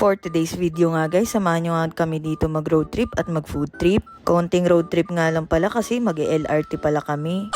For today's video nga guys, samahan nyo nga kami dito mag road trip at mag food trip. Konting road trip nga lang pala kasi mag-LRT pala kami.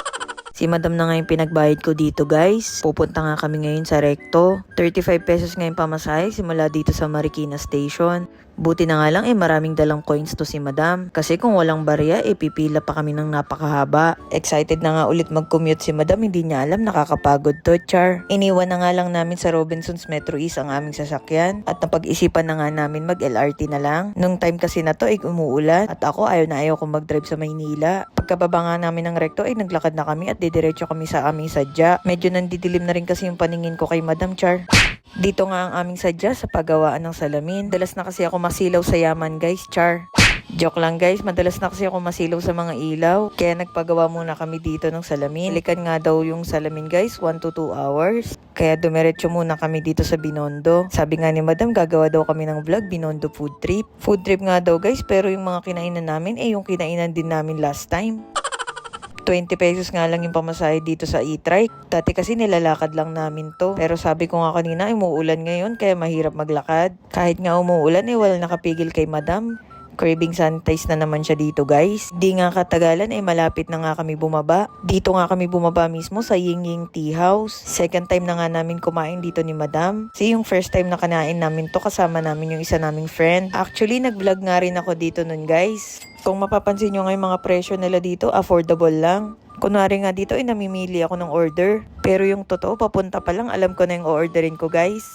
Si madam na nga yung pinagbayad ko dito guys. Pupunta nga kami ngayon sa Recto. 35 pesos nga yung pamasahe simula dito sa Marikina Station. Buti na nga lang maraming dalang coins to si madam. Kasi kung walang barya pipila pa kami ng napakahaba. Excited na nga ulit mag-commute si madam, hindi niya alam nakakapagod to, char. Iniwan na nga lang namin sa Robinsons Metro East ang aming sasakyan. At napag-isipan na nga namin mag-LRT na lang. Nung time kasi na to umuulan. At ako ayaw kong mag-drive sa Maynila. Pagkababa nga namin ng Recto naglakad na kami at didiretso kami sa aming sadya. Medyo nandidilim na rin kasi yung paningin ko kay madam, char. Dito nga ang aming sadya sa paggawaan ng salamin. Madalas na kasi ako masilaw sa yaman guys, char. Joke lang guys, madalas na kasi ako masilaw sa mga ilaw. Kaya nagpagawa muna kami dito ng salamin. Likan nga daw yung salamin guys, 1 to 2 hours. Kaya dumiretso muna kami dito sa Binondo. Sabi nga ni madam, gagawa daw kami ng vlog, Binondo food trip. Food trip nga daw guys, pero yung mga kinainan namin yung kinainan din namin last time. 20 pesos nga lang yung pamasahe dito sa e-trike. Dati kasi nilalakad lang namin to. Pero sabi ko nga kanina, umuulan ngayon kaya mahirap maglakad. Kahit nga umuulan wala nakapigil kay madam. Craving sanitize na naman siya dito guys. Di nga katagalan malapit na nga kami bumaba. Dito nga kami bumaba mismo sa Ying Ying Tea House. Second time na nga namin kumain dito ni madam. Kasi yung first time na kanain namin to kasama namin yung isa naming friend. Actually nag-vlog nga rin ako dito nun guys. Kung mapapansin nyo nga yung mga presyo nila dito, affordable lang. Kunwari nga dito namimili ako ng order. Pero yung totoo, papunta pa lang, alam ko na yung orderin ko guys.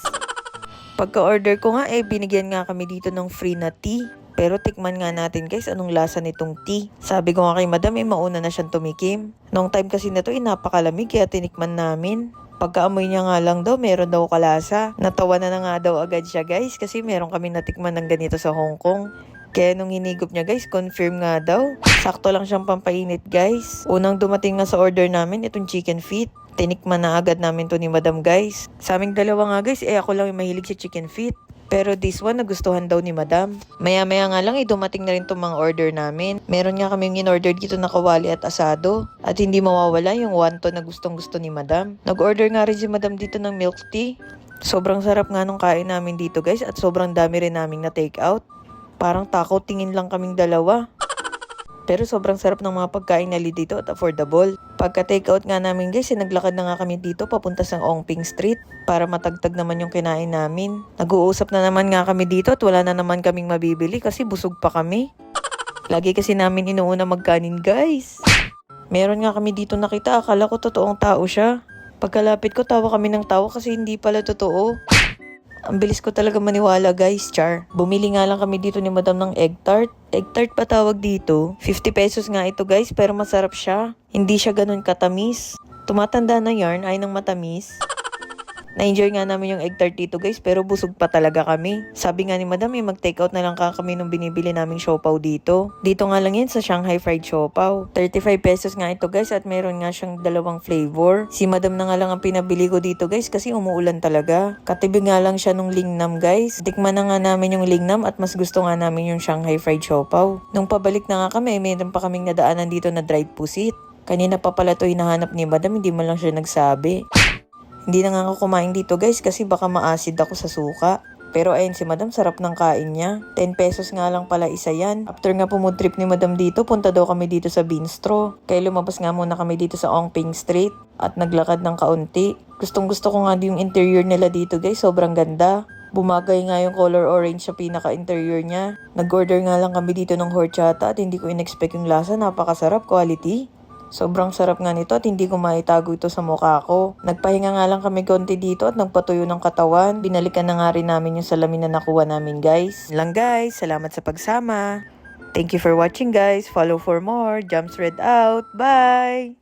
Pagka-order ko nga binigyan nga kami dito ng free na tea. Pero tikman nga natin guys, anong lasa nitong tea. Sabi ko nga kay madam, mauna na siyang tumikim. Noong time kasi na to, napakalamig kaya tinikman namin. Pagkaamoy niya nga lang daw, meron daw kalasa. Natawa na nga daw agad siya guys, kasi meron kami natikman ng ganito sa Hong Kong. Kaya nung hinigop niya guys, confirm nga daw. Sakto lang siyang pampainit guys. Unang dumating nga sa order namin, itong chicken feet. Tinikman na agad namin to ni madam guys. Sa aming dalawa nga guys, ako lang yung mahilig sa chicken feet. Pero this one, nagustuhan daw ni madam. Maya-maya nga lang, dumating na rin itong mga order namin. Meron nga kami yung in-order dito na kawali at asado. At hindi mawawala yung wonton na gustong-gusto ni madam. Nag-order nga rin si madam dito ng milk tea. Sobrang sarap nga nung kain namin dito guys. At sobrang dami rin naming na take out. Parang takaw tingin lang kaming dalawa. Pero sobrang sarap ng mga pagkain nila dito at affordable. Pagka take out nga namin guys, naglakad na nga kami dito papunta sa Ongping Street para matagtag naman yung kinain namin. Nag-uusap na naman nga kami dito at wala na naman kaming mabibili kasi busog pa kami. Lagi kasi namin inuuna magkanin guys. Meron nga kami dito nakita, akala ko totoong tao siya. Pagkalapit ko tawa kami ng tawa kasi hindi pala totoo. Ang bilis ko talaga maniwala guys, char. Bumili nga lang kami dito ni madam ng egg tart. Egg tart pa tawag dito. 50 pesos nga ito guys, pero masarap siya. Hindi siya ganun katamis. Tumatanda na yarn, ay nang matamis. Na-enjoy nga namin yung egg tart dito guys, pero busog pa talaga kami. Sabi nga ni madam, mag-take out na lang kami nung binibili naming siopaw dito. Dito nga lang yan sa Shanghai Fried Siopaw. 35 pesos nga ito guys at meron nga siyang dalawang flavor. Si madam na nga lang ang pinabili ko dito guys kasi umuulan talaga. Katibi nga lang siya nung lingnam guys. Tikman na nga namin yung lingnam at mas gusto nga namin yung Shanghai Fried Siopaw. Nung pabalik na nga kami, meron pa kaming nadaanan dito na dried pusit. Kanina pa pala ito hinahanap ni madam, hindi man lang siya nagsabi. Hindi na nga ako kumain dito guys kasi baka maasid ako sa suka. Pero ayun si madam, sarap ng kain niya. 10 pesos nga lang pala isa yan. After nga trip ni madam dito, punta daw kami dito sa Bistro. Kaya lumabas nga muna kami dito sa Ongping Street at naglakad ng kaunti. Gustong gusto ko nga yung interior nila dito guys, sobrang ganda. Bumagay nga yung color orange sa pinaka-interior niya. Nag-order nga lang kami dito ng horchata at hindi ko in-expect yung lasa, napakasarap, quality. Sobrang sarap nga nito at hindi ko maitago ito sa mukha ko. Nagpahinga nga lang kami konti dito at nagpatuyo ng katawan. Binalikan na nga rin namin yung salamin na nakuha namin guys. Lang guys, salamat sa pagsama. Thank you for watching guys. Follow for more. Jumps Red out. Bye!